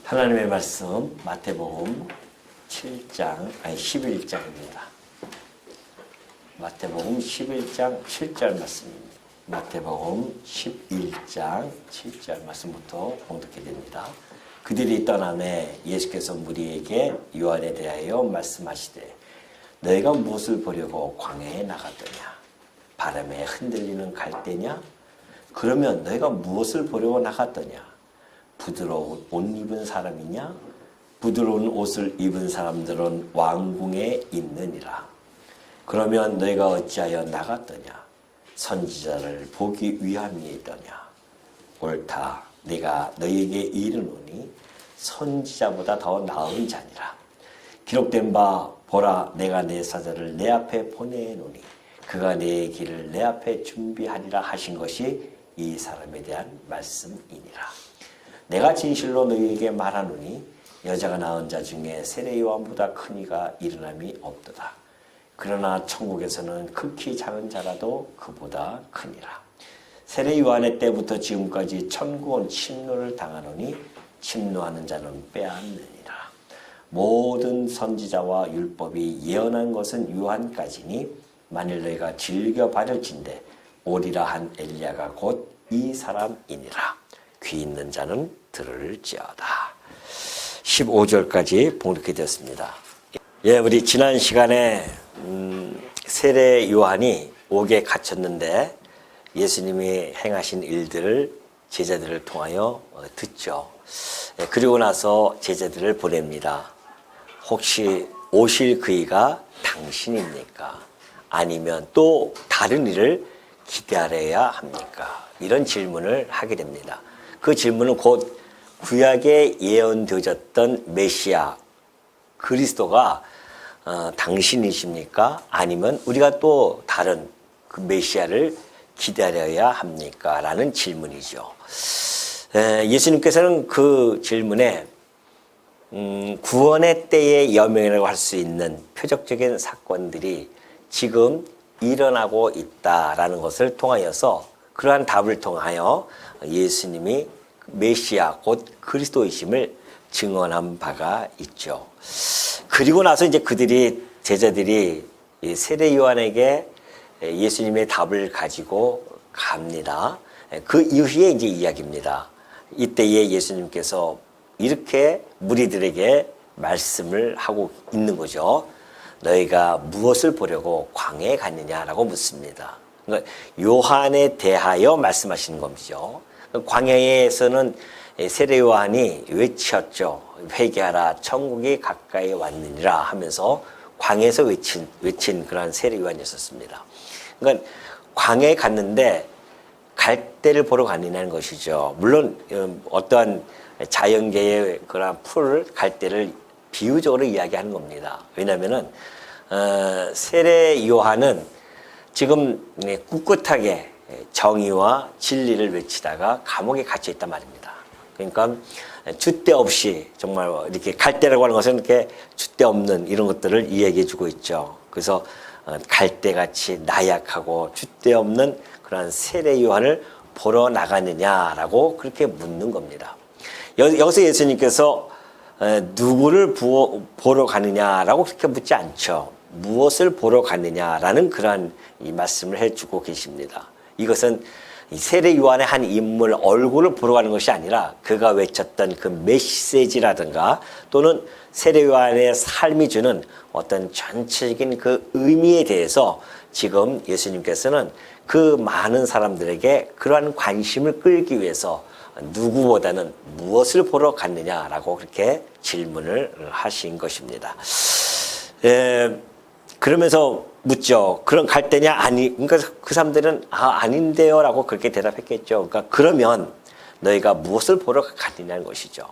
하나님의 말씀 마태복음 11장입니다. 마태복음 11장 7절 말씀입니다. 마태복음 11장 7절 말씀부터 봉독해 됩니다. 그들이 떠나매 예수께서 무리에게 요한에 대하여 말씀하시되 너희가 무엇을 보려고 광야에 나갔더냐? 바람에 흔들리는 갈대냐? 그러면 너희가 무엇을 보려고 나갔더냐? 부드러운 옷 입은 사람이냐? 부드러운 옷을 입은 사람들은 왕궁에 있느니라. 그러면 너희가 어찌하여 나갔더냐? 선지자를 보기 위함이더냐? 옳다. 내가 너희에게 이르노니 선지자보다 더 나은 자니라. 기록된 바 보라, 내가 내 사자를 내 앞에 보내노니 그가 내 길을 내 앞에 준비하리라 하신 것이 이 사람에 대한 말씀이니라. 내가 진실로 너희에게 말하노니 여자가 낳은 자 중에 세례 요한보다 큰 이가 일어남이 없도다. 그러나 천국에서는 극히 작은 자라도 그보다 크니라. 세례 요한의 때부터 지금까지 천국은 침노를 당하노니 침노하는 자는 빼앗느니라. 모든 선지자와 율법이 예언한 것은 요한까지니 만일 너희가 즐겨 받을진대 오리라 한 엘리야가 곧 이 사람이니라. 귀 있는 자는 들을지어다. 15절까지 봉독해 드렸습니다. 예, 우리 지난 시간에 세례 요한이 옥에 갇혔는데 예수님이 행하신 일들을 제자들을 통하여 듣죠. 예, 그리고 나서 제자들을 보냅니다. 혹시 오실 그이가 당신입니까? 아니면 또 다른 일을 기다려야 합니까? 이런 질문을 하게 됩니다. 그 질문은 곧 구약에 예언되어졌던 메시아 그리스도가 당신이십니까? 아니면 우리가 또 다른 그 메시아를 기다려야 합니까? 라는 질문이죠. 예수님께서는 그 질문에 구원의 때의 여명이라고 할 수 있는 표적적인 사건들이 지금 일어나고 있다라는 것을 통하여서 그러한 답을 통하여 예수님이 메시아 곧 그리스도이심을 증언한 바가 있죠. 그리고 나서 이제 제자들이 세례 요한에게 예수님의 답을 가지고 갑니다. 그 이후에 이제 이야기입니다. 이때에 예수님께서 이렇게 무리들에게 말씀을 하고 있는 거죠. 너희가 무엇을 보려고 광야에 갔느냐라고 묻습니다. 그러니까 요한에 대하여 말씀하시는 것이죠. 광야에서는 세례 요한이 외쳤죠. 회개하라, 천국이 가까이 왔느니라 하면서 광야에서 외친 그런 세례 요한이었습니다. 그러니까 광야에 갔는데 갈대를 보러 갔느냐는 것이죠. 물론 어떠한 자연계의 그런 갈대를 비유적으로 이야기하는 겁니다. 왜냐하면은 세례 요한은 지금 꿋꿋하게 정의와 진리를 외치다가 감옥에 갇혀 있단 말입니다. 그러니까 줏대 없이 정말 이렇게 갈대라고 하는 것은 이렇게 줏대 없는 이런 것들을 이야기해 주고 있죠. 그래서 갈대같이 나약하고 줏대 없는 그런 세례 요한을 보러 나가느냐라고 그렇게 묻는 겁니다. 여기서 예수님께서 누구를 보러 가느냐라고 그렇게 묻지 않죠. 무엇을 보러 가느냐라는 그러한 이 말씀을 해주고 계십니다. 이것은 세례 요한의 한 인물 얼굴을 보러 가는 것이 아니라 그가 외쳤던 그 메시지라든가 또는 세례 요한의 삶이 주는 어떤 전체적인 그 의미에 대해서 지금 예수님께서는 그 많은 사람들에게 그러한 관심을 끌기 위해서 누구보다는 무엇을 보러 갔느냐라고 그렇게 질문을 하신 것입니다. 그러면서 묻죠. 그런 갈대냐? 아니. 그러니까 그 사람들은 아닌데요 라고 그렇게 대답했겠죠. 그러니까 그러면 너희가 무엇을 보러 갔느냐는 것이죠.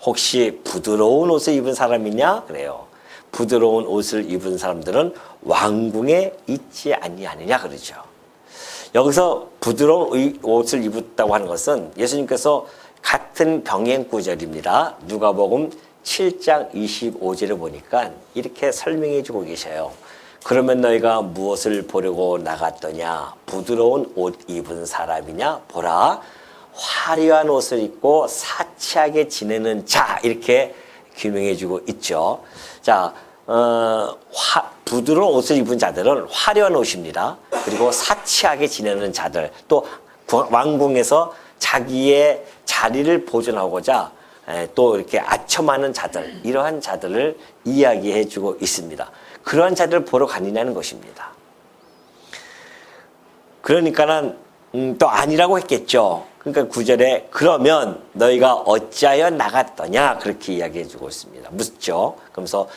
혹시 부드러운 옷을 입은 사람이냐? 그래요. 부드러운 옷을 입은 사람들은 왕궁에 있지 아니하느냐 그러죠. 여기서 부드러운 옷을 입었다고 하는 것은 예수님께서 같은 병행 구절입니다. 누가복음 7장 25절을 보니까 이렇게 설명해 주고 계셔요. 그러면 너희가 무엇을 보려고 나갔더냐? 부드러운 옷 입은 사람이냐? 보라, 화려한 옷을 입고 사치하게 지내는 자 이렇게 규명해주고 있죠. 자, 부드러운 옷을 입은 자들은 화려한 옷입니다. 그리고 사치하게 지내는 자들, 또 왕궁에서 자기의 자리를 보존하고자 또 이렇게 아첨하는 자들, 이러한 자들을 이야기해주고 있습니다. 그러한 자들을 보러 가느냐는 것입니다. 그러니까는 또 아니라고 했겠죠. 그러니까 9절에 그러면 너희가 어찌하여 나갔더냐 그렇게 이야기해주고 있습니다. 묻죠. 그러면서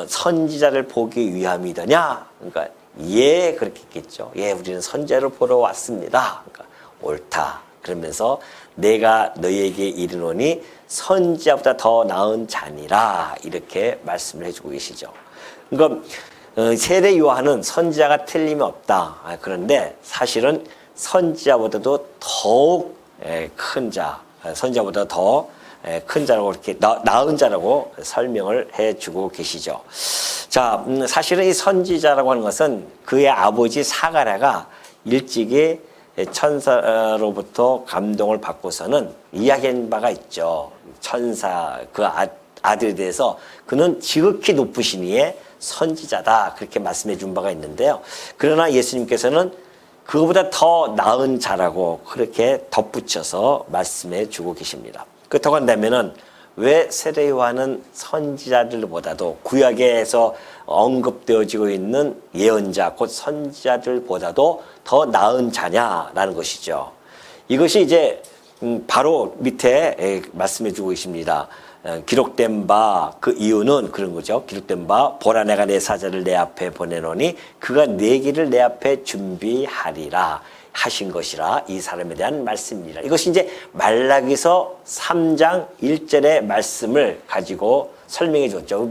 선지자를 보기 위함이더냐. 그러니까 예 그렇게 했겠죠. 예 우리는 선지자를 보러 왔습니다. 그러니까 옳다. 그러면서 내가 너희에게 이르노니 선지자보다 더 나은 자니라 이렇게 말씀을 해주고 계시죠. 그러니까 세례 요한은 선지자가 틀림이 없다. 그런데 사실은 선지자보다도 더욱 큰 자, 선지자보다 더 큰 자라고 이렇게 나은 자라고 설명을 해주고 계시죠. 자, 사실은 이 선지자라고 하는 것은 그의 아버지 사가랴가 일찍이 천사로부터 감동을 받고서는 이야기한 바가 있죠. 천사 그 아들에 대해서 그는 지극히 높으시니에 선지자다 그렇게 말씀해 준 바가 있는데요. 그러나 예수님께서는 그거보다 더 나은 자라고 그렇게 덧붙여서 말씀해 주고 계십니다. 그렇다고 한다면은 왜 세례 요한은 선지자들보다도 구약에서 언급되어지고 있는 예언자 곧 선지자들보다도 더 나은 자냐라는 것이죠. 이것이 이제 바로 밑에 말씀해 주고 계십니다. 기록된 바 그 이유는 그런 거죠. 기록된 바 보라 내가 내 사자를 내 앞에 보내노니 그가 내 길을 내 앞에 준비하리라 하신 것이라 이 사람에 대한 말씀입니다. 이것이 이제 말라기서 3장 1절의 말씀을 가지고 설명해 줬죠.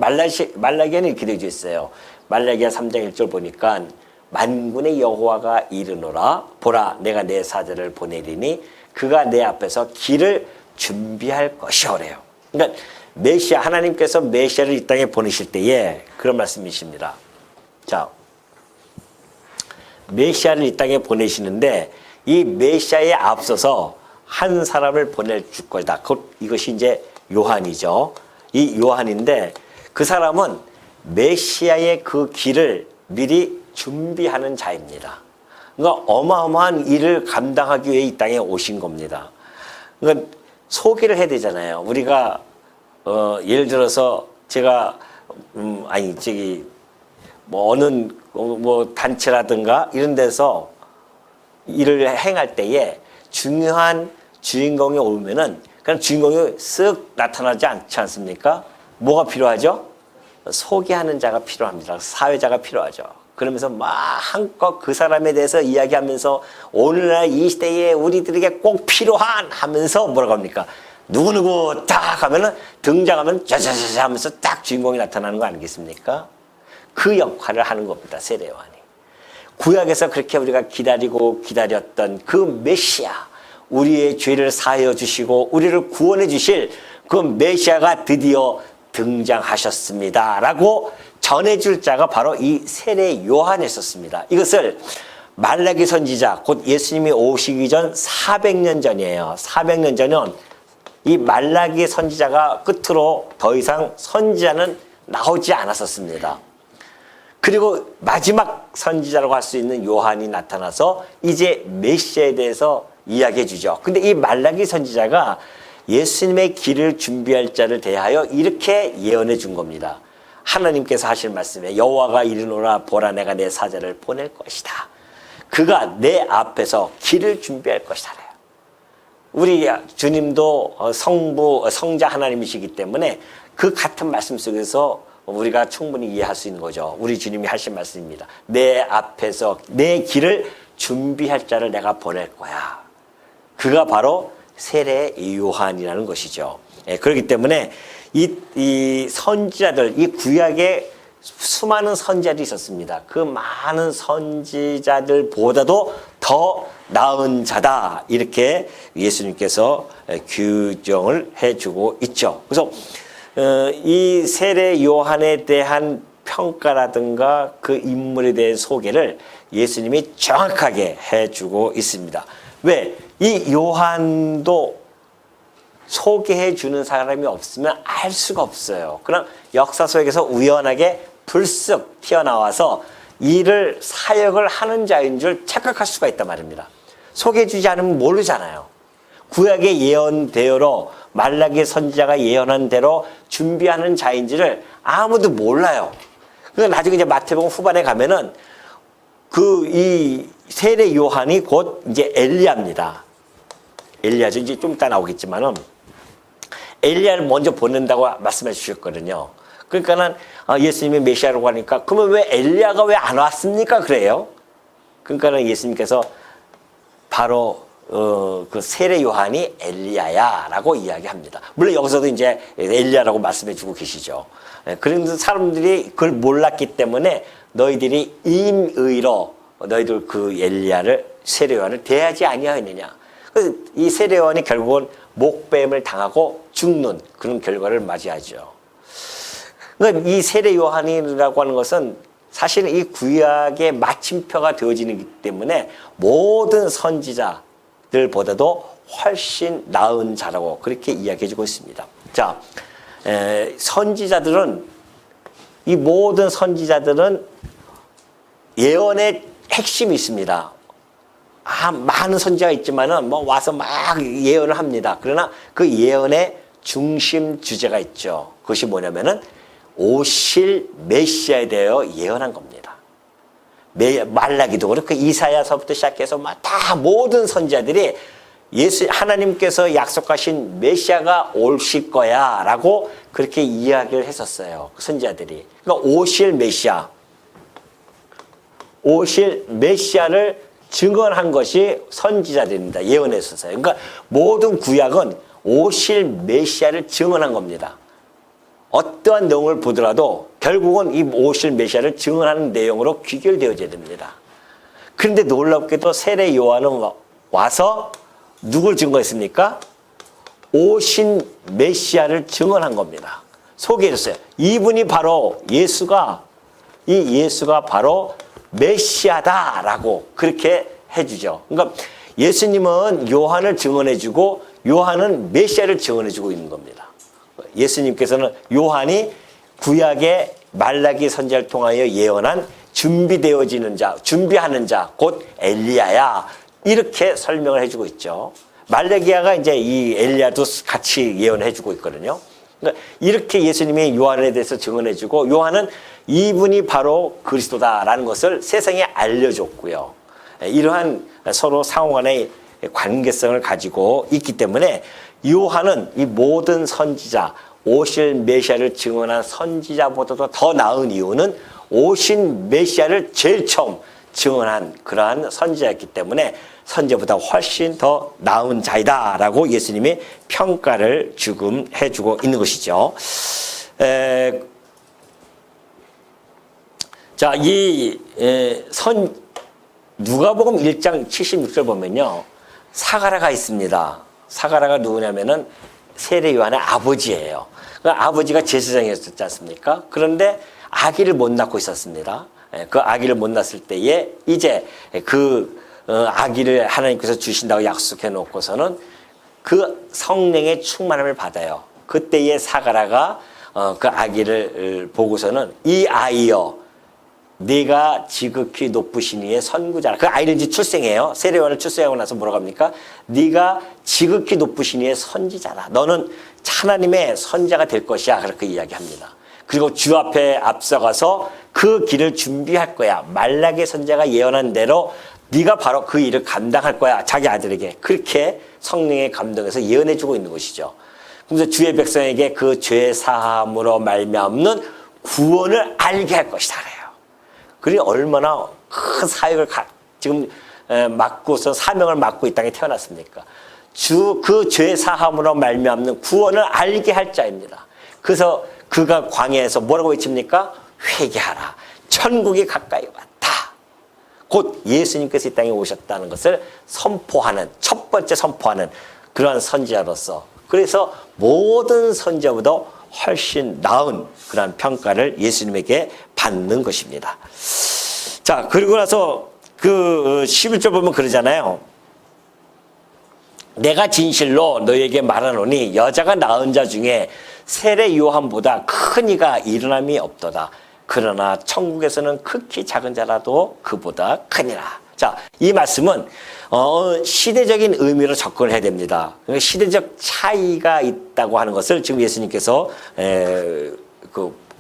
말라기에는 이렇게 되어 있어요. 말라기야 3장 1절 보니까 만군의 여호와가 이르노라 보라 내가 내 사자를 보내리니 그가 내 앞에서 길을 준비할 것이오래요. 그러니까 메시아 하나님께서 메시아를 이 땅에 보내실 때에 그런 말씀이십니다. 자, 메시아를 이 땅에 보내시는데 이 메시아에 앞서서 한 사람을 보내줄 거다. 이것이 이제 요한이죠. 이 요한인데 그 사람은 메시아의 그 길을 미리 준비하는 자입니다. 그러니까 어마어마한 일을 감당하기 위해 이 땅에 오신 겁니다. 그러니까 소개를 해야 되잖아요. 우리가 예를 들어서 제가 어느 단체라든가 이런 데서 일을 행할 때에 중요한 주인공이 오면은 그냥 주인공이 쓱 나타나지 않지 않습니까? 뭐가 필요하죠? 소개하는 자가 필요합니다. 사회자가 필요하죠. 그러면서 막 한껏 그 사람에 대해서 이야기하면서 오늘날 이 시대에 우리들에게 꼭 필요한 하면서 뭐라고 합니까? 누구누구 딱 하면은 등장하면 짜자자자 하면서 딱 주인공이 나타나는 거 아니겠습니까? 그 역할을 하는 겁니다. 세례 요한이. 구약에서 그렇게 우리가 기다리고 기다렸던 그 메시아, 우리의 죄를 사하여 주시고 우리를 구원해 주실 그 메시아가 드디어 등장하셨습니다. 라고 전해줄 자가 바로 이 세례 요한이었습니다. 이것을 말라기 선지자, 곧 예수님이 오시기 전 400년 전이에요. 400년 전은 이 말라기 선지자가 끝으로 더 이상 선지자는 나오지 않았었습니다. 그리고 마지막 선지자라고 할 수 있는 요한이 나타나서 이제 메시아에 대해서 이야기해 주죠. 근데 이 말라기 선지자가 예수님의 길을 준비할 자를 대하여 이렇게 예언해 준 겁니다. 하나님께서 하실 말씀에 여호와가 이르노라 보라 내가 내 사자를 보낼 것이다. 그가 내 앞에서 길을 준비할 것이다. 우리 주님도 성자 하나님이시기 때문에 그 같은 말씀 속에서 우리가 충분히 이해할 수 있는 거죠. 우리 주님이 하신 말씀입니다. 내 앞에서 내 길을 준비할 자를 내가 보낼 거야. 그가 바로 세례 요한이라는 것이죠. 그렇기 때문에 이 선지자들, 이 구약에 수많은 선지자들이 있었습니다. 그 많은 선지자들보다도 더 나은 자다. 이렇게 예수님께서 규정을 해주고 있죠. 그래서 이 세례 요한에 대한 평가라든가 그 인물에 대한 소개를 예수님이 정확하게 해주고 있습니다. 왜? 이 요한도 소개해 주는 사람이 없으면 알 수가 없어요. 그냥 역사 속에서 우연하게 불쑥 튀어나와서 일을 사역을 하는 자인 줄 착각할 수가 있단 말입니다. 소개해 주지 않으면 모르잖아요. 구약의 예언대로 말라기 선지자가 예언한 대로 준비하는 자인지를 아무도 몰라요. 그러니까 나중에 이제 마태복음 후반에 가면은 이 세례 요한이 곧 이제 엘리야입니다. 엘리야죠. 이제 좀 이따 나오겠지만은 엘리야를 먼저 보낸다고 말씀해 주셨거든요. 그러니까는 예수님이 메시아라고 하니까 그러면 왜 엘리야가 왜 안 왔습니까? 그래요. 그러니까는 예수님께서 바로 그 세례 요한이 엘리야야라고 이야기합니다. 물론 여기서도 이제 엘리야라고 말씀해 주고 계시죠. 그런데 사람들이 그걸 몰랐기 때문에 너희들이 임의로 너희들 그 엘리야를 세례 요한을 대하지 아니하였느냐. 그래서 이 세례 요한이 결국은 목뱀을 당하고 죽는 그런 결과를 맞이하죠. 그러니까 이 세례 요한이라고 하는 것은 사실은 이 구약의 마침표가 되어지기 때문에 모든 선지자들보다도 훨씬 나은 자라고 그렇게 이야기해주고 있습니다. 자, 이 모든 선지자들은 예언의 핵심이 있습니다. 많은 선지자가 있지만은 와서 막 예언을 합니다. 그러나 그 예언의 중심 주제가 있죠. 그것이 뭐냐면은 오실 메시아에 대하여 예언한 겁니다. 말라기도 그렇고 이사야서부터 시작해서 다 모든 선지자들이 하나님께서 약속하신 메시아가 오실 거야라고 그렇게 이야기를 했었어요. 선지자들이. 그러니까 오실 메시아를 증언한 것이 선지자들입니다. 예언했었어요. 그러니까 모든 구약은 오실 메시아를 증언한 겁니다. 어떠한 내용을 보더라도 결국은 이 오실 메시아를 증언하는 내용으로 귀결되어져야 됩니다. 그런데 놀랍게도 세례 요한은 와서 누굴 증거했습니까? 오신 메시아를 증언한 겁니다. 소개해 줬어요. 이분이 바로 예수가 바로 메시아다라고 그렇게 해주죠. 그러니까 예수님은 요한을 증언해주고 요한은 메시아를 증언해주고 있는 겁니다. 예수님께서는 요한이 구약의 말라기 선지자를 통하여 예언한 준비되어지는 자, 준비하는 자, 곧 엘리야야 이렇게 설명을 해주고 있죠. 말라기야가 이제 이 엘리야도 같이 예언해주고 있거든요. 그러니까 이렇게 예수님이 요한에 대해서 증언해주고 요한은 이분이 바로 그리스도다라는 것을 세상에 알려줬고요. 이러한 서로 상호간의 관계성을 가지고 있기 때문에 요한은 이 모든 선지자, 오실 메시아를 증언한 선지자보다도 더 나은 이유는 오신 메시아를 제일 처음 증언한 그러한 선지자였기 때문에 선지자보다 훨씬 더 나은 자이다라고 예수님이 평가를 지금 해주고 있는 것이죠. 자, 누가복음 1장 76절 보면요. 사가랴가 있습니다. 사가랴가 누구냐면은 세례 요한의 아버지예요. 그 아버지가 제사장이었지 않습니까? 그런데 아기를 못 낳고 있었습니다. 그 아기를 못 낳았을 때에 이제 그 아기를 하나님께서 주신다고 약속해 놓고서는 그 성령의 충만함을 받아요. 그때의 사가랴가 그 아기를 보고서는 이 아이여 네가 지극히 높으신 이의 선구자라. 그 아이를 이제 출생해요. 세례 요한을 출생하고 나서 뭐라고 합니까? 네가 지극히 높으신 이의 선지자라. 너는 하나님의 선자가 될 것이야. 그렇게 이야기합니다. 그리고 주 앞에 앞서가서 그 길을 준비할 거야. 말라기 선자가 예언한 대로 네가 바로 그 일을 감당할 거야. 자기 아들에게. 그렇게 성령의 감동에서 예언해주고 있는 것이죠. 그래서 주의 백성에게 그 죄 사함으로 말미암는 구원을 알게 할 것이다. 그래 얼마나 큰 사역을 지금 맡고서 사명을 맡고 이 땅에 태어났습니까? 그 죄 사함으로 말미암는 구원을 알게 할 자입니다. 그래서 그가 광야에서 뭐라고 외칩니까? 회개하라. 천국이 가까이 왔다. 곧 예수님께서 이 땅에 오셨다는 것을 선포하는 첫 번째 선포하는 그러한 선지자로서 그래서 모든 선지자보다 훨씬 나은 그러한 평가를 예수님에게 받는 것입니다. 자, 그리고 나서 그 11절 보면 그러잖아요. 내가 진실로 너에게 말하노니 여자가 낳은 자 중에 세례 요한보다 큰 이가 일어남이 없도다. 그러나 천국에서는 극히 작은 자라도 그보다 크니라. 자, 이 말씀은 시대적인 의미로 접근을 해야 됩니다. 그러니까 시대적 차이가 있다고 하는 것을 지금 예수님께서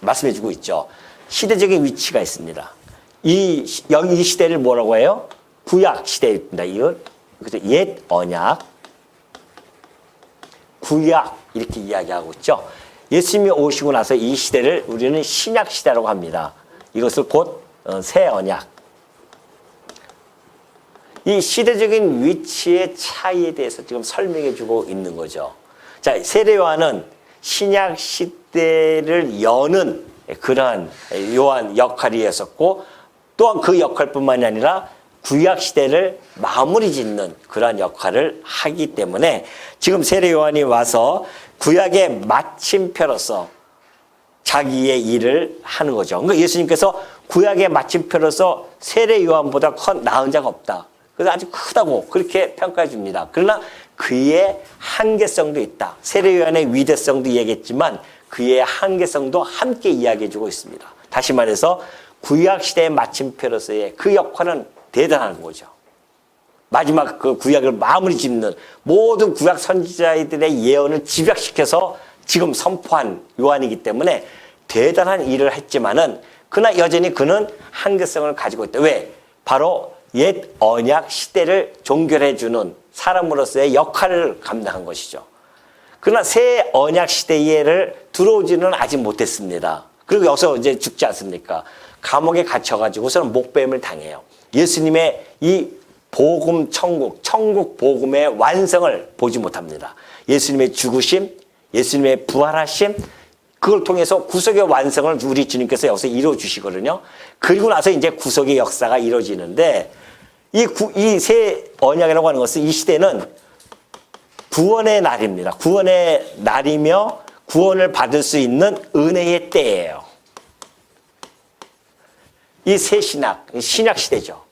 말씀해 주고 있죠. 시대적인 위치가 있습니다. 이 시대를 뭐라고 해요? 구약 시대입니다. 이건 옛 언약, 구약 이렇게 이야기하고 있죠. 예수님이 오시고 나서 이 시대를 우리는 신약 시대라고 합니다. 이것을 곧 새 언약. 이 시대적인 위치의 차이에 대해서 지금 설명해 주고 있는 거죠. 자, 세례 요한은 신약 시대를 여는 그러한 요한 역할이었었고, 또한 그 역할뿐만이 아니라 구약 시대를 마무리 짓는 그러한 역할을 하기 때문에 지금 세례 요한이 와서 구약의 마침표로서 자기의 일을 하는 거죠. 그러니까 예수님께서 구약의 마침표로서 세례 요한보다 나은 자가 없다. 그래서 아주 크다고 그렇게 평가해 줍니다. 그러나 그의 한계성도 있다. 세례 요한의 위대성도 얘기했지만 그의 한계성도 함께 이야기해 주고 있습니다. 다시 말해서 구약 시대의 마침표로서의 그 역할은 대단한 거죠. 마지막 그 구약을 마무리 짓는 모든 구약 선지자들의 예언을 집약시켜서 지금 선포한 요한이기 때문에 대단한 일을 했지만은 그러나 여전히 그는 한계성을 가지고 있다. 왜? 바로 옛 언약 시대를 종결해 주는 사람으로서의 역할을 감당한 것이죠. 그러나 새 언약 시대에를 들어오지는 아직 못했습니다. 그리고 여기서 이제 죽지 않습니까? 감옥에 갇혀가지고서는 목뱀을 당해요. 예수님의 이 복음 천국 복음의 완성을 보지 못합니다. 예수님의 죽으심, 예수님의 부활하심, 그걸 통해서 구속의 완성을 우리 주님께서 여기서 이루어 주시거든요. 그리고 나서 이제 구속의 역사가 이루어지는데 이 새 언약이라고 하는 것은 이 시대는 구원의 날입니다. 구원의 날이며 구원을 받을 수 있는 은혜의 때예요. 이 새 신약 시대죠.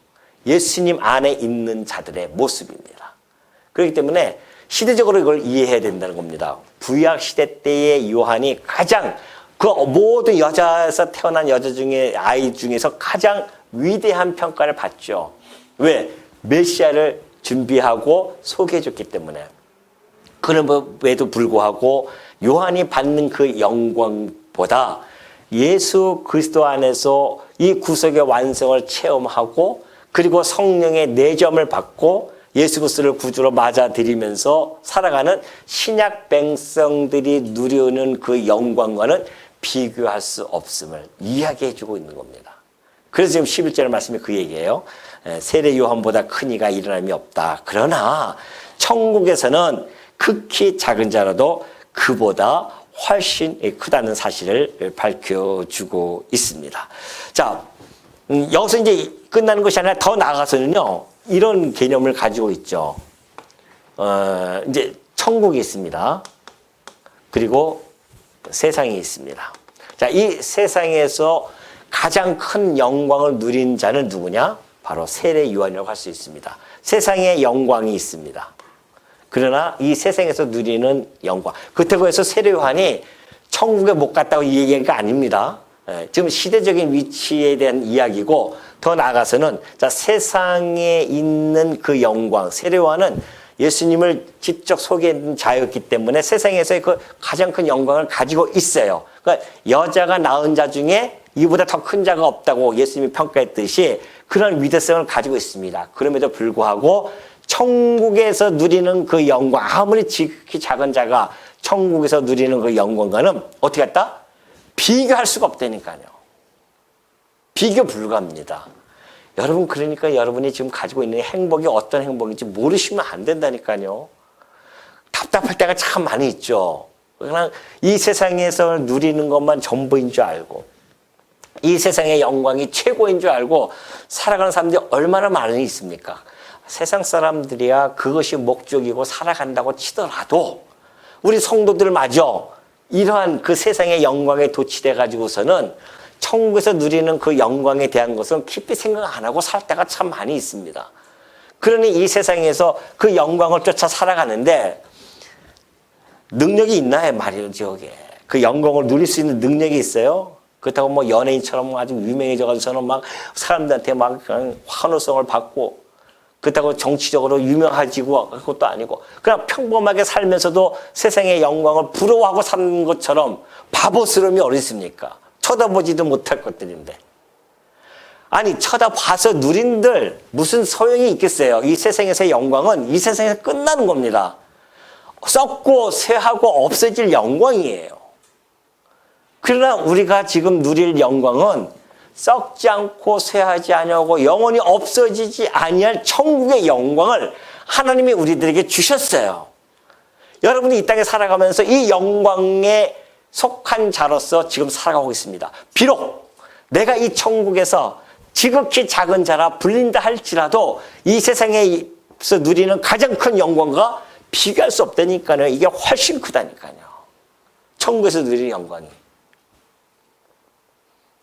예수님 안에 있는 자들의 모습입니다. 그렇기 때문에 시대적으로 이걸 이해해야 된다는 겁니다. 구약 시대 때의 요한이 가장 그 모든 여자에서 태어난 여자 중에 아이 중에서 가장 위대한 평가를 받죠. 왜? 메시아를 준비하고 소개해 줬기 때문에. 그럼에도 불구하고 요한이 받는 그 영광보다 예수 그리스도 안에서 이 구속의 완성을 체험하고 그리고 성령의 내점을 받고 예수 그리스도를 구주로 맞아들이면서 살아가는 신약 백성들이 누리는 그 영광과는 비교할 수 없음을 이야기해 주고 있는 겁니다. 그래서 지금 11절 말씀이 그 얘기예요. 세례 요한보다 큰 이가 일어남이 없다. 그러나 천국에서는 극히 작은 자라도 그보다 훨씬 크다는 사실을 밝혀주고 있습니다. 자, 여기서 이제 끝나는 것이 아니라 더 나아가서는요, 이런 개념을 가지고 있죠. 이제 천국이 있습니다. 그리고 세상이 있습니다. 자, 이 세상에서 가장 큰 영광을 누린 자는 누구냐? 바로 세례 요한이라고 할 수 있습니다. 세상에 영광이 있습니다. 그러나 이 세상에서 누리는 영광. 그렇다고 해서 세례 요한이 천국에 못 갔다고 이 얘기가 아닙니다. 지금 시대적인 위치에 대한 이야기고 더 나아가서는 자, 세상에 있는 그 영광. 세례 요한은 예수님을 직접 소개한 자였기 때문에 세상에서의 그 가장 큰 영광을 가지고 있어요. 그러니까 여자가 낳은 자 중에 이보다 더 큰 자가 없다고 예수님이 평가했듯이 그런 위대성을 가지고 있습니다. 그럼에도 불구하고 천국에서 누리는 그 영광, 아무리 지극히 작은 자가 천국에서 누리는 그 영광과는 어떻게 했다? 비교할 수가 없다니까요. 비교 불가합니다. 여러분, 그러니까 여러분이 지금 가지고 있는 행복이 어떤 행복인지 모르시면 안 된다니까요. 답답할 때가 참 많이 있죠. 그냥 이 세상에서 누리는 것만 전부인 줄 알고 이 세상의 영광이 최고인 줄 알고 살아가는 사람들이 얼마나 많이 있습니까? 세상 사람들이야 그것이 목적이고 살아간다고 치더라도 우리 성도들마저 이러한 그 세상의 영광에 도취돼 가지고서는 천국에서 누리는 그 영광에 대한 것은 깊이 생각 안 하고 살 때가 참 많이 있습니다. 그러니 이 세상에서 그 영광을 쫓아 살아가는데 능력이 있나요? 말이죠. 그 영광을 누릴 수 있는 능력이 있어요? 그렇다고 뭐 연예인처럼 아주 유명해져가지고서는 막 사람들한테 막 환호성을 받고, 그렇다고 정치적으로 유명해지고 그것도 아니고, 그냥 평범하게 살면서도 세상의 영광을 부러워하고 사는 것처럼 바보스러움이 어디 있습니까? 쳐다보지도 못할 것들인데. 아니, 쳐다봐서 누린들 무슨 소용이 있겠어요? 이 세상에서의 영광은 이 세상에서 끝나는 겁니다. 썩고 쇠하고 없어질 영광이에요. 그러나 우리가 지금 누릴 영광은 썩지 않고 쇠하지 아니하고 영원히 없어지지 아니할 천국의 영광을 하나님이 우리들에게 주셨어요. 여러분이 이 땅에 살아가면서 이 영광에 속한 자로서 지금 살아가고 있습니다. 비록 내가 이 천국에서 지극히 작은 자라 불린다 할지라도 이 세상에서 누리는 가장 큰 영광과 비교할 수 없다니까요. 이게 훨씬 크다니까요. 천국에서 누리는 영광이.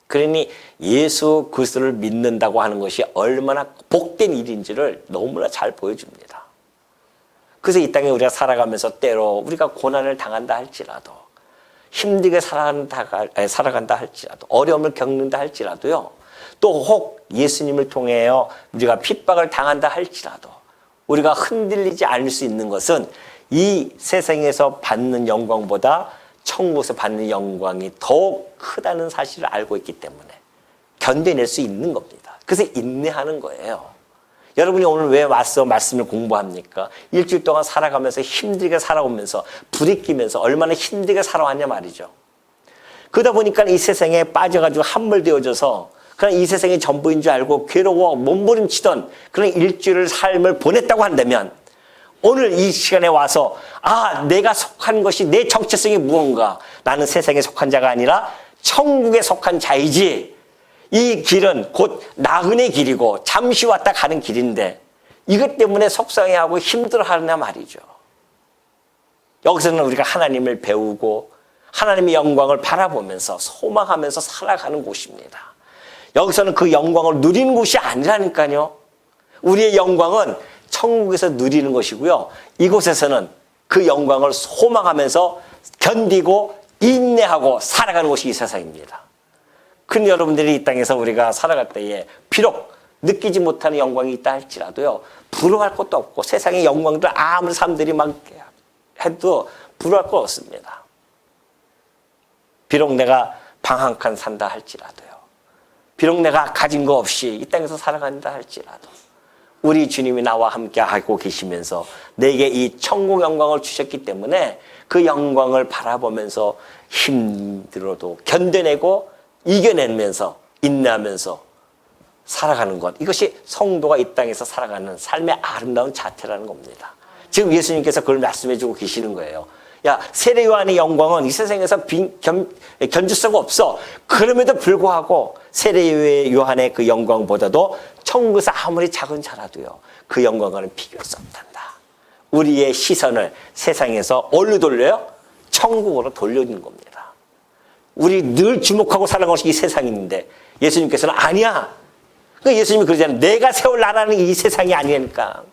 그러니 예수 그리스도를 믿는다고 하는 것이 얼마나 복된 일인지를 너무나 잘 보여줍니다. 그래서 이 땅에 우리가 살아가면서 때로 우리가 고난을 당한다 할지라도, 힘들게 살아간다 할지라도, 어려움을 겪는다 할지라도요, 또 혹 예수님을 통하여 우리가 핍박을 당한다 할지라도 우리가 흔들리지 않을 수 있는 것은 이 세상에서 받는 영광보다 천국에서 받는 영광이 더욱 크다는 사실을 알고 있기 때문에 견뎌낼 수 있는 겁니다. 그래서 인내하는 거예요. 여러분이 오늘 왜 와서 말씀을 공부합니까? 일주일 동안 살아가면서 힘들게 살아오면서 부딪히면서 얼마나 힘들게 살아왔냐 말이죠. 그러다 보니까 이 세상에 빠져가지고 함몰되어져서 그냥 이 세상이 전부인 줄 알고 괴로워 몸부림치던 그런 일주일을 삶을 보냈다고 한다면, 오늘 이 시간에 와서 내가 속한 것이, 내 정체성이 무언가, 나는 세상에 속한 자가 아니라 천국에 속한 자이지, 이 길은 곧 나그네 길이고 잠시 왔다 가는 길인데 이것 때문에 속상해하고 힘들어하느냐 말이죠. 여기서는 우리가 하나님을 배우고 하나님의 영광을 바라보면서 소망하면서 살아가는 곳입니다. 여기서는 그 영광을 누리는 곳이 아니라니까요. 우리의 영광은 천국에서 누리는 것이고요. 이곳에서는 그 영광을 소망하면서 견디고 인내하고 살아가는 곳이 이 세상입니다. 큰 여러분들이 이 땅에서 우리가 살아갈 때에 비록 느끼지 못하는 영광이 있다 할지라도요, 부러워할 것도 없고 세상의 영광들 아무리 사람들이 막 해도 부러워할 것 없습니다. 비록 내가 방 한 칸 산다 할지라도요, 비록 내가 가진 거 없이 이 땅에서 살아간다 할지라도 우리 주님이 나와 함께 하고 계시면서 내게 이 천국 영광을 주셨기 때문에 그 영광을 바라보면서 힘들어도 견뎌내고 이겨내면서 인내하면서 살아가는 것, 이것이 성도가 이 땅에서 살아가는 삶의 아름다운 자태라는 겁니다. 지금 예수님께서 그걸 말씀해 주고 계시는 거예요. 야, 세례 요한의 영광은 이 세상에서 견줄 수가 없어. 그럼에도 불구하고 세례 요한의 그 영광보다도 천국에서 아무리 작은 자라도요, 그 영광과는 비교할 수 없단다. 우리의 시선을 세상에서 어디로 돌려요? 천국으로 돌려주는 겁니다. 우리 늘 주목하고 살아가는 것이 이 세상인데 예수님께서는 아니야. 예수님이 그러잖아요. 내가 세울 나라는 이 세상이 아니니까.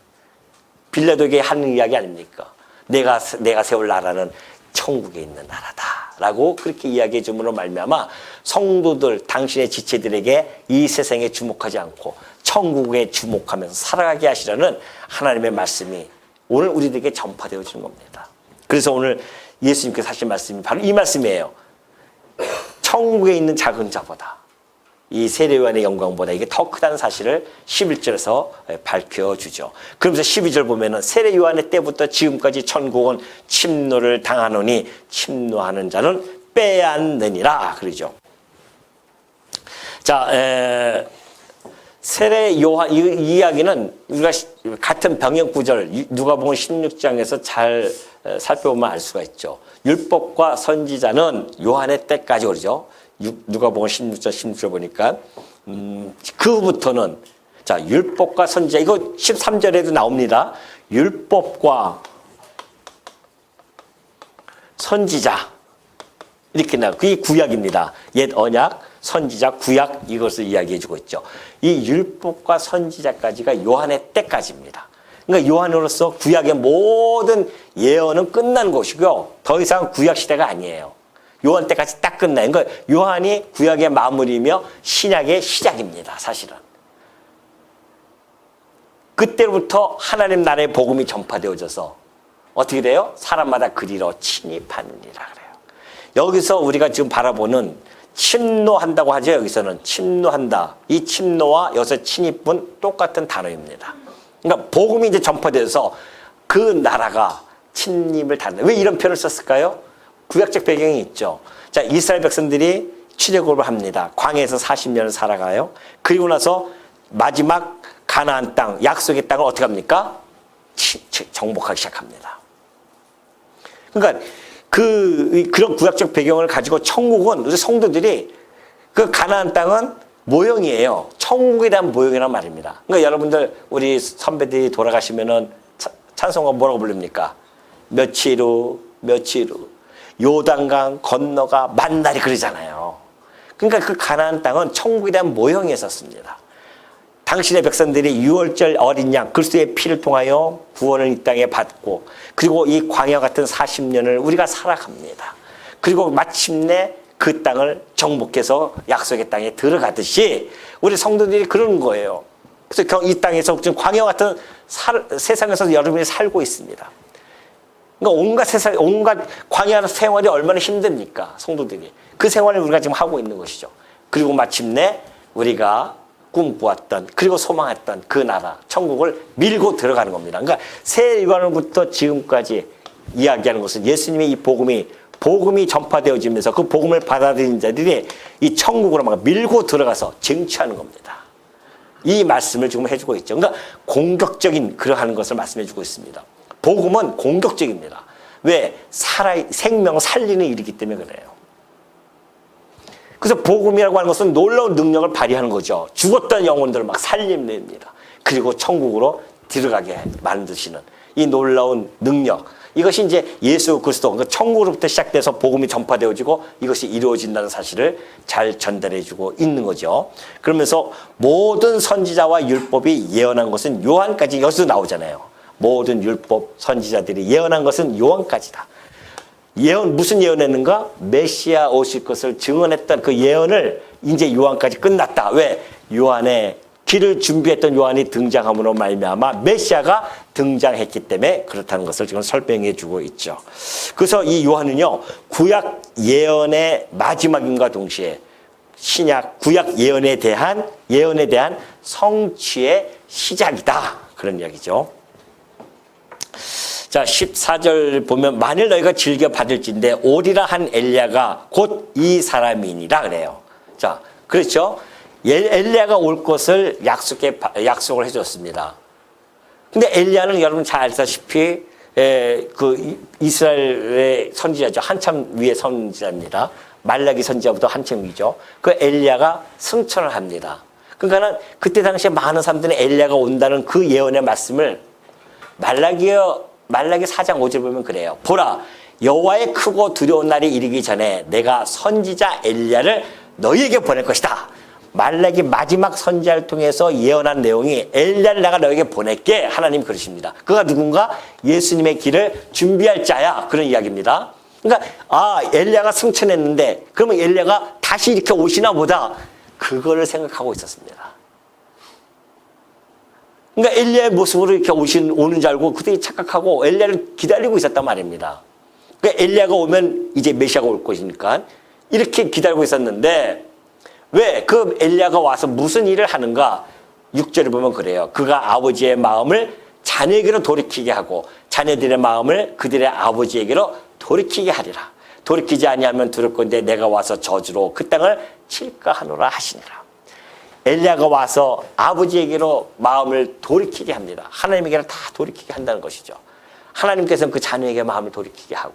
빌라도에게 하는 이야기 아닙니까? 내가 세울 나라는 천국에 있는 나라다 라고 그렇게 이야기해 줌으로 말미암아 성도들, 당신의 지체들에게 이 세상에 주목하지 않고 천국에 주목하면서 살아가게 하시라는 하나님의 말씀이 오늘 우리들에게 전파되어 지는 겁니다. 그래서 오늘 예수님께서 하신 말씀이 바로 이 말씀이에요. 천국에 있는 작은 자보다, 이 세례 요한의 영광보다 이게 더 크다는 사실을 11절에서 밝혀주죠. 그러면서 12절 보면은 세례 요한의 때부터 지금까지 천국은 침노를 당하노니 침노하는 자는 빼앗느니라 그러죠. 자, 세례 요한 이 이야기는 우리가 같은 병역 구절 누가복음 16장에서 잘 살펴보면 알 수가 있죠. 율법과 선지자는 요한의 때까지 그러죠. 누가복음 16장 16절 보니까 그 후부터는 자, 율법과 선지자, 이거 13절에도 나옵니다. 율법과 선지자, 이렇게 나와. 그게 구약입니다. 옛 언약, 선지자, 구약 이것을 이야기해주고 있죠. 이 율법과 선지자까지가 요한의 때까지입니다. 그러니까 요한으로서 구약의 모든 예언은 끝난 것이고요. 더 이상 구약 시대가 아니에요. 요한 때까지 딱 끝나요. 그러니까 요한이 구약의 마무리며 신약의 시작입니다. 사실은. 그때부터 하나님 나라의 복음이 전파되어져서 어떻게 돼요? 사람마다 그리로 침입하느니라 그래요. 여기서 우리가 지금 바라보는 침노한다고 하죠. 여기서는 침노한다. 이 침노와 여기서 침입은 똑같은 단어입니다. 그러니까 복음이 이제 전파돼서 그 나라가 침입을 당한다. 왜 이런 표현을 썼을까요? 구약적 배경이 있죠. 자, 이스라엘 백성들이 출애굽을 합니다. 광야에서 40년을 살아가요. 그리고 나서 마지막 가나안 땅, 약속의 땅을 어떻게 합니까? 정복하기 시작합니다. 그러니까 그런 구약적 배경을 가지고 천국은 우리 성도들이 그 가나안 땅은 모형이에요. 천국에 대한 모형이란 말입니다. 그러니까 여러분들 우리 선배들이 돌아가시면은 찬송가 뭐라고 부릅니까? 며칠 후 요단강 건너가 만날이 그러잖아요. 그러니까 그 가나안 땅은 천국에 대한 모형이었습니다. 당신의 백성들이 유월절 어린 양 그리스도의 피를 통하여 구원을 이 땅에 받고 그리고 이 광야 같은 40년을 우리가 살아갑니다. 그리고 마침내 그 땅을 정복해서 약속의 땅에 들어가듯이 우리 성도들이 그러는 거예요. 그래서 이 땅에서 지금 광야 같은 세상에서 여러분이 살고 있습니다. 그러니까 온갖 광야 생활이 얼마나 힘듭니까? 성도들이. 그 생활을 우리가 지금 하고 있는 것이죠. 그리고 마침내 우리가 꿈꾸었던 그리고 소망했던 그 나라 천국을 밀고 들어가는 겁니다. 그러니까 새 요한부터 지금까지 이야기하는 것은 예수님의 이 복음이 전파되어지면서 그 복음을 받아들인 자들이 이 천국으로 막 밀고 들어가서 쟁취하는 겁니다. 이 말씀을 지금 해주고 있죠. 그러니까 공격적인 그러한 것을 말씀해주고 있습니다. 복음은 공격적입니다. 왜? 생명 살리는 일이기 때문에 그래요. 그래서 복음이라고 하는 것은 놀라운 능력을 발휘하는 거죠. 죽었던 영혼들을 막 살립니다. 그리고 천국으로 들어가게 만드시는 이 놀라운 능력. 이것이 이제 예수 그리스도, 그러니까 천국으로부터 시작돼서 복음이 전파되어지고 이것이 이루어진다는 사실을 잘 전달해주고 있는 거죠. 그러면서 모든 선지자와 율법이 예언한 것은 요한까지 여기서 나오잖아요. 모든 율법 선지자들이 예언한 것은 요한까지다. 무슨 예언했는가? 메시아 오실 것을 증언했던 그 예언을 이제 요한까지 끝났다. 왜? 요한의 길을 준비했던 요한이 등장함으로 말미암아 메시아가 등장했기 때문에 그렇다는 것을 지금 설명해 주고 있죠. 그래서 이 요한은요, 구약 예언의 마지막임과 동시에 구약 예언에 대한 성취의 시작이다. 그런 이야기죠. 자, 14절 보면 만일 너희가 즐겨 받을진대 오리라 한 엘리야가 곧 이 사람이니라 그래요. 자, 그렇죠. 엘리야가 올 것을 약속을 해줬습니다. 근데 엘리야는 여러분 잘 알다시피 그 이스라엘의 선지자죠. 한참 위의 선지자입니다. 말라기 선지자보다 한참 위죠. 그 엘리야가 승천을 합니다. 그러니까는 그때 당시에 많은 사람들은 엘리야가 온다는 그 예언의 말씀을 말라기 4장 5절 보면 그래요. 보라, 여호와의 크고 두려운 날이 이르기 전에 내가 선지자 엘리야를 너희에게 보낼 것이다. 말라기 마지막 선지자를 통해서 예언한 내용이 엘리야를 내가 너에게 보낼게. 하나님 그러십니다. 그가 누군가? 예수님의 길을 준비할 자야. 그런 이야기입니다. 그러니까 엘리야가 승천했는데 그러면 엘리야가 다시 이렇게 오시나 보다. 그거를 생각하고 있었습니다. 그러니까 엘리야의 모습으로 이렇게 오는 줄 알고 그때 착각하고 엘리야를 기다리고 있었단 말입니다. 그러니까 엘리야가 오면 이제 메시아가 올 것이니까 이렇게 기다리고 있었는데 왜? 그 엘리야가 와서 무슨 일을 하는가? 6절을 보면 그래요. 그가 아버지의 마음을 자녀에게로 돌이키게 하고 자녀들의 마음을 그들의 아버지에게로 돌이키게 하리라. 돌이키지 아니하면 들을 건데 내가 와서 저주로 그 땅을 칠까 하노라 하시니라. 엘리야가 와서 아버지에게로 마음을 돌이키게 합니다. 하나님에게로 다 돌이키게 한다는 것이죠. 하나님께서는 그 자녀에게 마음을 돌이키게 하고.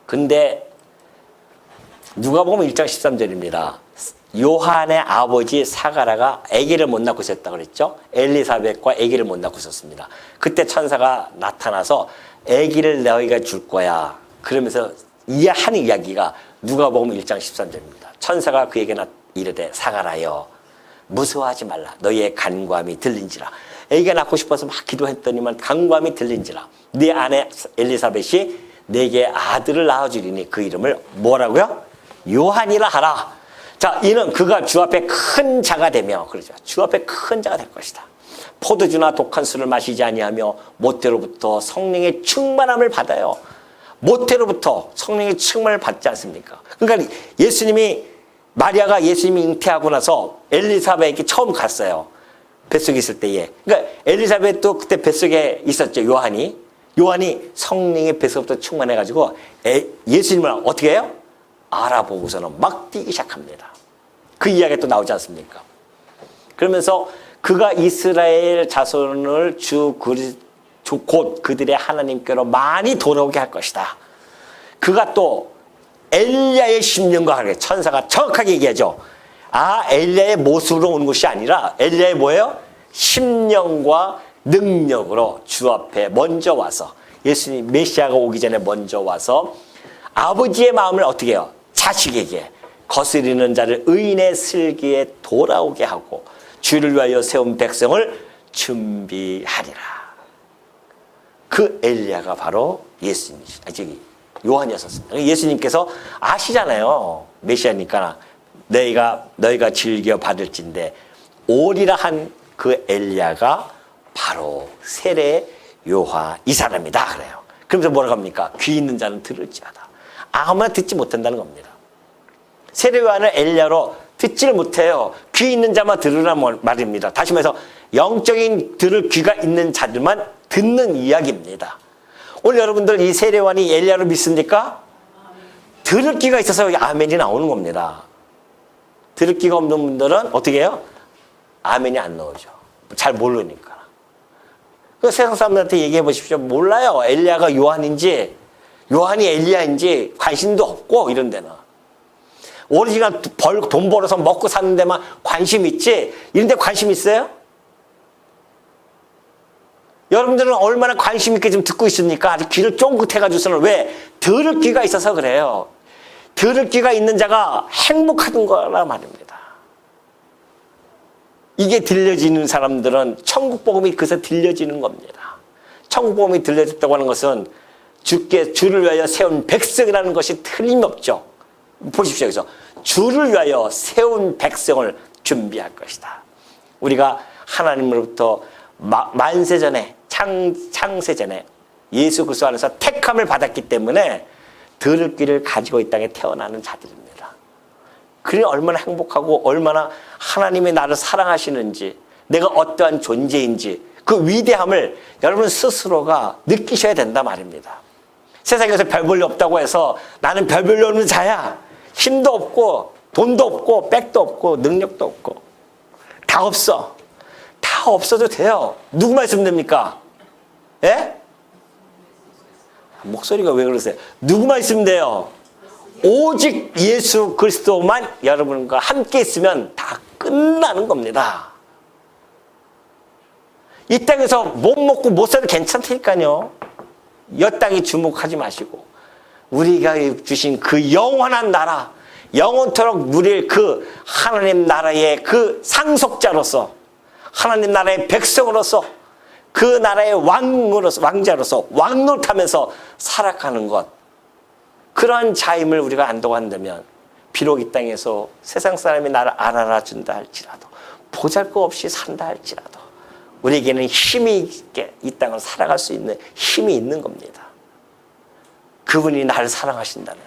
근데 누가복음 1장 13절입니다. 요한의 아버지 사가랴가 아기를 못 낳고 있었다 그랬죠. 엘리사벳과 아기를 못 낳고 있었습니다. 그때 천사가 나타나서 아기를 너희가 줄 거야. 그러면서 이해하는 이야기가 누가복음 1장 13절입니다. 천사가 그에게 이르되 사가라여 무서워하지 말라. 너희의 간구함이 들린지라. 애기가 낳고 싶어서 막 기도했더니만 간구함이 들린지라. 네 아내 엘리사벳이 내게 아들을 낳아주리니 그 이름을 뭐라고요? 요한이라 하라. 자, 이는 그가 주 앞에 큰 자가 되며, 그러죠. 주 앞에 큰 자가 될 것이다. 포도주나 독한 술을 마시지 아니하며 모태로부터 성령의 충만함을 받아요. 모태로부터 성령의 충만을 받지 않습니까? 그러니까 예수님이, 마리아가 예수님이 잉태하고 나서 엘리사벳에게 처음 갔어요. 뱃속에 있을 때에. 그러니까 엘리사벳도 그때 뱃속에 있었죠. 요한이 성령의 뱃속부터 충만해가지고 예수님을 어떻게 해요? 알아보고서는 막 뛰기 시작합니다. 그 이야기가 또 나오지 않습니까? 그러면서 그가 이스라엘 자손을 곧 그들의 하나님께로 많이 돌아오게 할 것이다. 그가 또 엘리야의 10년과 하게 천사가 정확하게 얘기하죠. 엘리야의 모습으로 오는 것이 아니라 엘리야의 뭐예요? 10년과 능력으로 주 앞에 먼저 와서, 예수님 메시아가 오기 전에 먼저 와서 아버지의 마음을 어떻게 해요? 자식에게 거스리는 자를 의인의 슬기에 돌아오게 하고 주를 위하여 세운 백성을 준비하리라. 그 엘리야가 바로 요한이었습니다. 예수님께서 아시잖아요. 메시아니까 너희가 즐겨 받을진데 오리라 한 그 엘리야가 바로 세례 요한 이 사람이다 그래요. 그러면서 뭐라고 합니까? 귀 있는 자는 들을지어다. 아무나 듣지 못한다는 겁니다. 세례 요한은 엘리야로 듣지를 못해요. 귀 있는 자만 들으란 말입니다. 다시 말해서 영적인 들을 귀가 있는 자들만 듣는 이야기입니다. 오늘 여러분들 이 세례 요한이 엘리야로 믿습니까? 들을 귀가 있어서 아멘이 나오는 겁니다. 들을 귀가 없는 분들은 어떻게 해요? 아멘이 안 나오죠. 잘 모르니까. 그 세상 사람들한테 얘기해 보십시오. 몰라요. 엘리야가 요한인지 요한이 엘리야인지 관심도 없고 이런 데는. 오랜 시간 돈 벌어서 먹고 사는 데만 관심 있지 이런 데 관심 있어요? 여러분들은 얼마나 관심 있게 지금 듣고 있습니까? 아주 귀를 쫑긋해가지고서는 왜? 들을 귀가 있어서 그래요. 들을 귀가 있는 자가 행복한 거라 말입니다. 이게 들려지는 사람들은 천국 복음이 그래서 들려지는 겁니다. 천국 복음이 들려졌다고 하는 것은 주를 위하여 세운 백성이라는 것이 틀림없죠. 보십시오. 여기서 주를 위하여 세운 백성을 준비할 것이다. 우리가 하나님으로부터 만세전에 창세전에 예수 그리스도 안에서 택함을 받았기 때문에 들을 귀를 가지고 이 땅에 태어나는 자들입니다. 그래 얼마나 행복하고 얼마나 하나님이 나를 사랑하시는지 내가 어떠한 존재인지 그 위대함을 여러분 스스로가 느끼셔야 된다 말입니다. 세상에서 별 볼 일 없다고 해서 나는 별 볼 일 없는 자야. 힘도 없고 돈도 없고 백도 없고 능력도 없고 다 없어. 다 없어도 돼요. 누구만 있으면 됩니까? 예? 목소리가 왜 그러세요? 누구만 있으면 돼요. 오직 예수 그리스도만 여러분과 함께 있으면 다 끝나는 겁니다. 이 땅에서 못 먹고 못 살아도 괜찮다니까요. 이 땅에 주목하지 마시고 우리가 주신 그 영원한 나라, 영원토록 누릴 그 하나님 나라의 그 상속자로서 하나님 나라의 백성으로서 그 나라의 왕자로서 왕노릇하면서 살아가는 것, 그러한 자임을 우리가 안다고 한다면 비록 이 땅에서 세상 사람이 나를 안 알아준다 할지라도 보잘것없이 산다 할지라도 우리에게는 힘이 있게 이 땅을 살아갈 수 있는 힘이 있는 겁니다. 그분이 나를 사랑하신다는데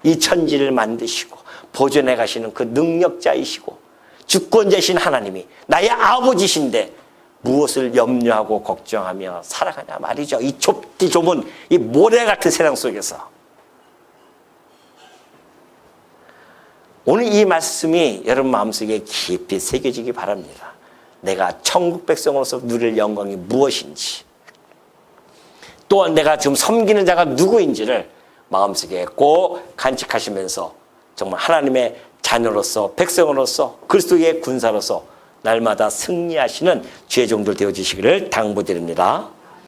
이 천지를 만드시고 보존해 가시는 그 능력자이시고 주권자이신 하나님이 나의 아버지신데 무엇을 염려하고 걱정하며 살아가냐 말이죠. 이 좁디 좁은 이 모래 같은 세상 속에서. 오늘 이 말씀이 여러분 마음속에 깊이 새겨지기 바랍니다. 내가 천국 백성으로서 누릴 영광이 무엇인지, 또한 내가 지금 섬기는 자가 누구인지를 마음속에 꼭 간직하시면서 정말 하나님의 자녀로서 백성으로서 그리스도의 군사로서 날마다 승리하시는 주의 종들 되어주시기를 당부드립니다.